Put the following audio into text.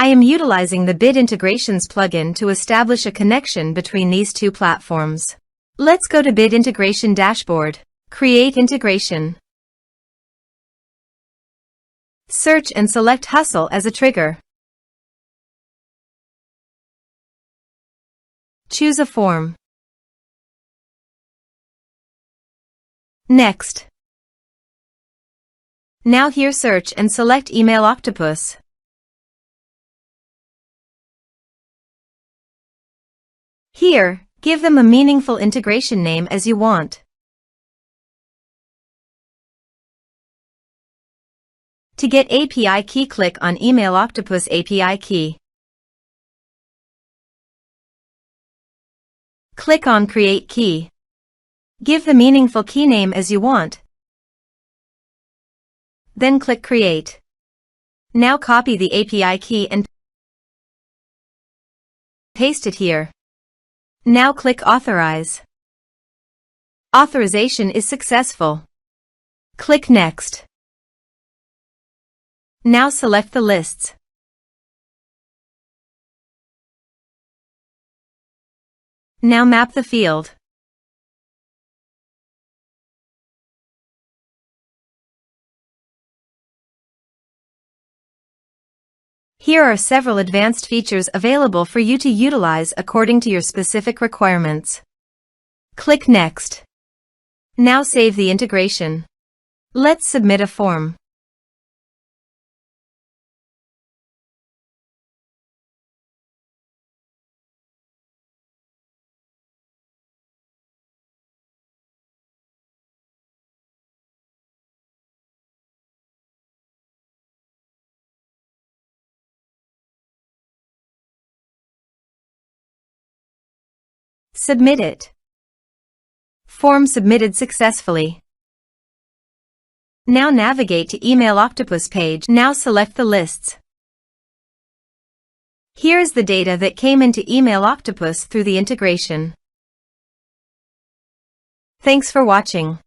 I am utilizing the Bid Integrations plugin to establish a connection between these two platforms. Let's go to Bid Integration Dashboard. Create integration. Search and select Hustle as a trigger. Choose a form. Next. Now here search and select Email Octopus. Here, give them a meaningful integration name as you want. To get API key, click on Email Octopus API key. Click on Create Key. Give the meaningful key name as you want. Then click Create. Now copy the API key and paste it here. Now click Authorize. Authorization is successful. Click Next. Now select the lists. Now map the field. Here are several advanced features available for you to utilize according to your specific requirements. Click Next. Now save the integration. Let's submit a form. Submit it. Form submitted successfully. Now navigate to Email Octopus page. Now select the lists. Here is the data that came into Email Octopus through the integration. Thanks for watching.